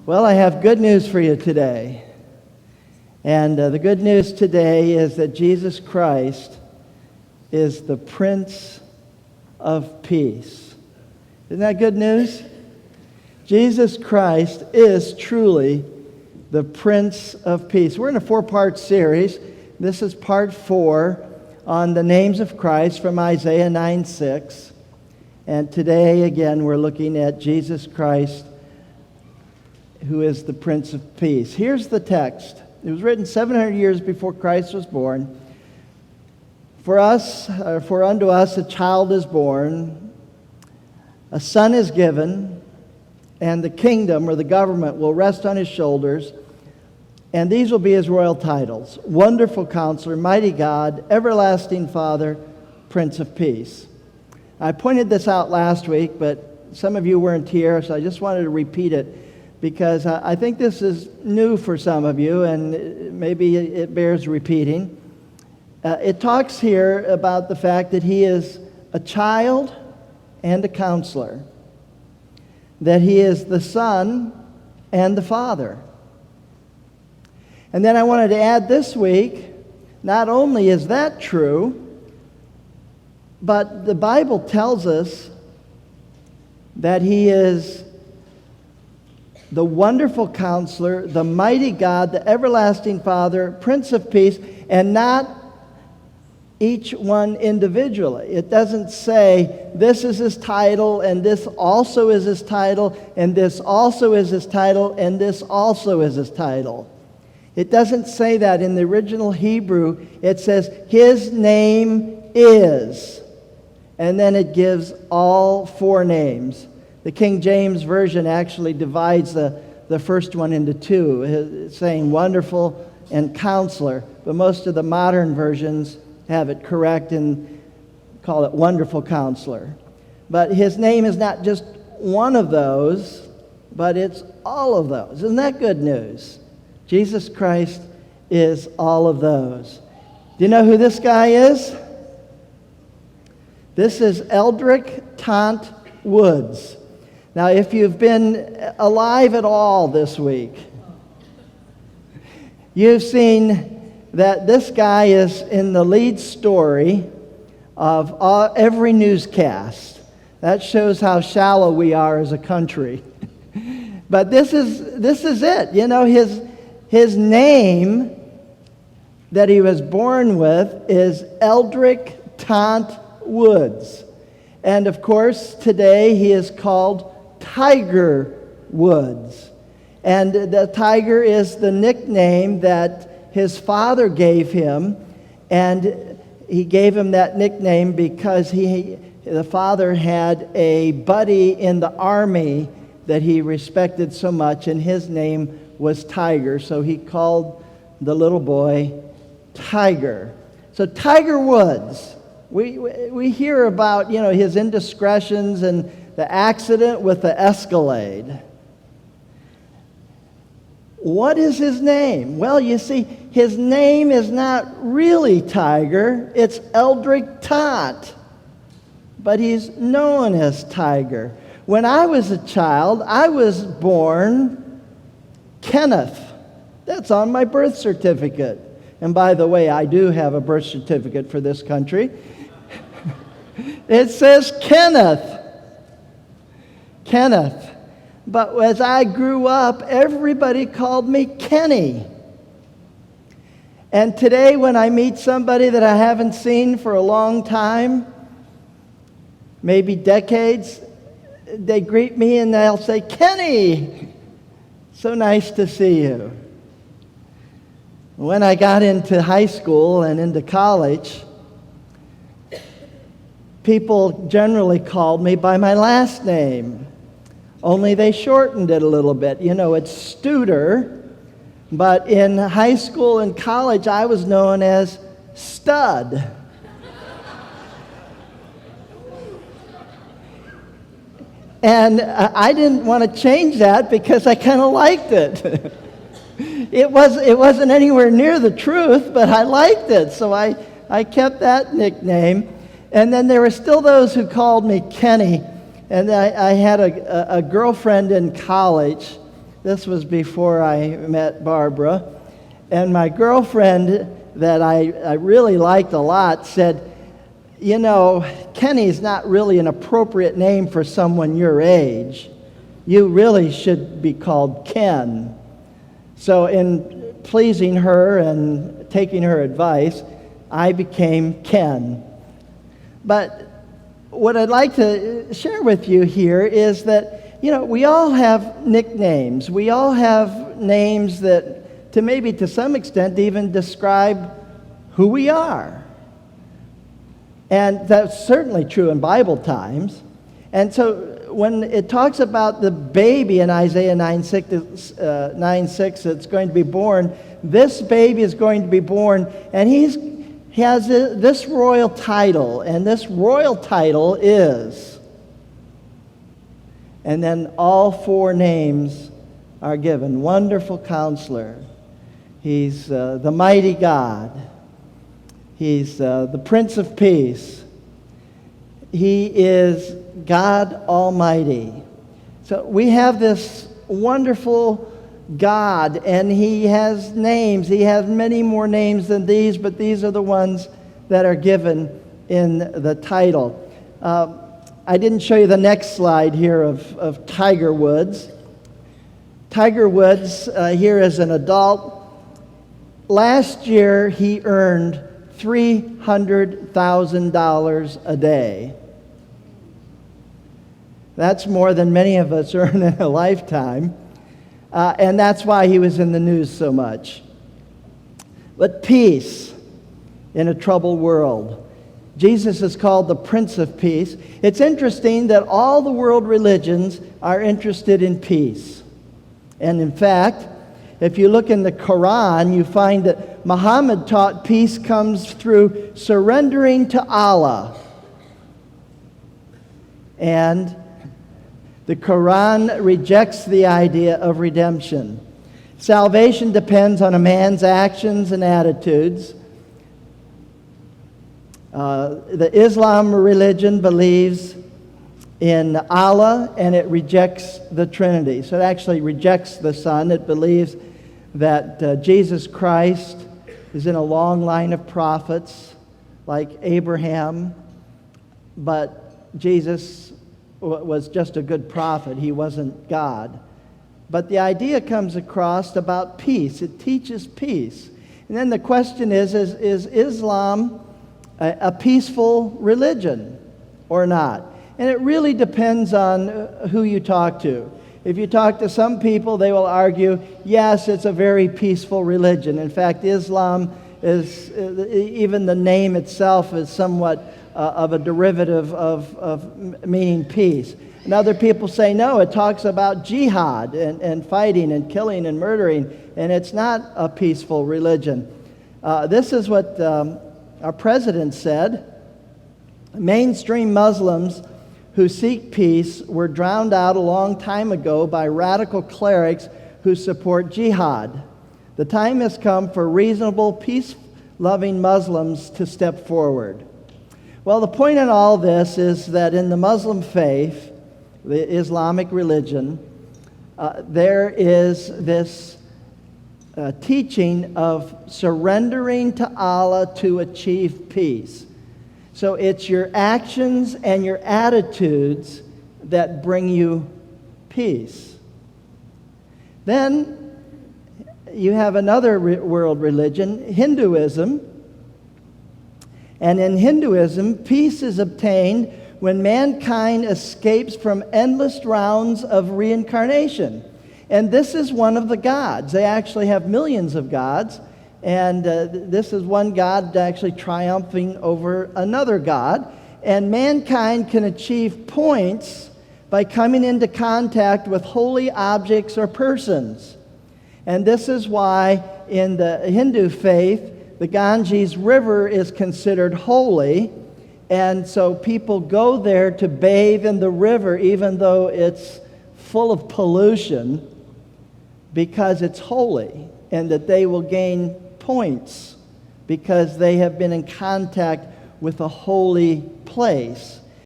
Well, I have good news for you today. And the good news today is that Jesus Christ is the Prince of Peace. Isn't that good news? Jesus Christ is truly the Prince of Peace. We're in a 4-part series. This is part 4 on the names of Christ from Isaiah 9:6. And today, again, we're looking at Jesus Christ, who is the Prince of Peace. Here's the text. It was written 700 years before Christ was born. For unto us a child is born, a son is given, and the kingdom or the government will rest on his shoulders, and these will be his royal titles: Wonderful Counselor, Mighty God, Everlasting Father, Prince of Peace. I pointed this out last week, but some of you weren't here, so I just wanted to repeat it, because I think this is new for some of you, and maybe it bears repeating. It talks here about the fact that he is a child and a counselor, that he is the Son and the Father. And then I wanted to add this week, not only is that true, but the Bible tells us that he is the Wonderful Counselor, the Mighty God, the Everlasting Father, Prince of Peace, and not each one individually. It doesn't say this is his title, and this also is his title, and this also is his title, and this also is his title. It doesn't say that in the original Hebrew. It says his name is, and then it gives all 4 names. The King James Version actually divides the first one into 2, saying Wonderful and Counselor. But most of the modern versions have it correct and call it Wonderful Counselor. But his name is not just one of those, but it's all of those. Isn't that good news? Jesus Christ is all of those. Do you know who this guy is? This is Eldrick Tant Woods. Now, if you've been alive at all this week, you've seen that this guy is in the lead story of every newscast. That shows how shallow we are as a country. But this is it. You know, his name that he was born with is Eldrick Tant Woods. And of course, today he is called Tiger Woods. And the Tiger is the nickname that his father gave him, and he gave him that nickname because the father had a buddy in the army that he respected so much, and his name was Tiger, so he called the little boy Tiger. So Tiger Woods, we hear about, his indiscretions and the accident with the Escalade. What is his name? Well, you see, his name is not really Tiger. It's Eldrick Tant. But he's known as Tiger. When I was a child, I was born Kenneth. That's on my birth certificate. And by the way, I do have a birth certificate for this country. It says Kenneth. Kenneth. But as I grew up, everybody called me Kenny. And today when I meet somebody that I haven't seen for a long time, maybe decades, they greet me and they'll say, Kenny, so nice to see you. When I got into high school and into college, people generally called me by my last name. Only they shortened it a little bit. It's Studer, but in high school and college, I was known as Stud. And I didn't want to change that because I kind of liked it. It wasn't anywhere near the truth, but I liked it, so I kept that nickname. And then there were still those who called me Kenny. And I had a girlfriend in college This was before I met Barbara. And my girlfriend that I really liked a lot said, you know, Kenny's not really an appropriate name for someone your age. You really should be called Ken. So in pleasing her and taking her advice, I became Ken. But what I'd like to share with you here is that, you know, we all have nicknames. We all have names that, to some extent, even describe who we are. And that's certainly true in Bible times. And so when it talks about the baby in Isaiah 9:6 that's going to be born, this baby is going to be born, and he has this royal title, and this royal title is, and then all four names are given. Wonderful Counselor. He's the Mighty God. He's the Prince of Peace. He is God Almighty. So we have this wonderful God, and He has names. He has many more names than these, but these are the ones that are given in the title. I didn't show you the next slide here of Tiger Woods. Tiger Woods, here as an adult, last year he earned $300,000 a day. That's more than many of us earn in a lifetime. And that's why he was in the news so much. But peace in a troubled world. Jesus is called the Prince of Peace. It's interesting that all the world religions are interested in peace. And in fact, if you look in the Quran, you find that Muhammad taught peace comes through surrendering to Allah. And the Quran rejects the idea of redemption. Salvation depends on a man's actions and attitudes. The Islam religion believes in Allah, and it rejects the Trinity. So it actually rejects the Son. It believes that Jesus Christ is in a long line of prophets like Abraham, but Jesus was just a good prophet. He wasn't God. But the idea comes across about peace. It teaches peace. And then the question is Islam a peaceful religion or not? And it really depends on who you talk to. If you talk to some people, they will argue, yes, it's a very peaceful religion. In fact, Islam is, even the name itself is somewhat of a derivative of meaning peace. And other people say, no, it talks about jihad and fighting and killing and murdering, and it's not a peaceful religion. This is what our president said. Mainstream Muslims who seek peace were drowned out a long time ago by radical clerics who support jihad. The time has come for reasonable, peace-loving Muslims to step forward. Well, the point in all this is that in the Muslim faith, the Islamic religion, there is this teaching of surrendering to Allah to achieve peace. So it's your actions and your attitudes that bring you peace. Then you have another world religion, Hinduism. And in Hinduism, peace is obtained when mankind escapes from endless rounds of reincarnation. And this is one of the gods. They actually have millions of gods. And this is one god actually triumphing over another god. And mankind can achieve points by coming into contact with holy objects or persons. And this is why in the Hindu faith, the Ganges River is considered holy. And so people go there to bathe in the river even though it's full of pollution, because it's holy, and that they will gain points because they have been in contact with a holy place.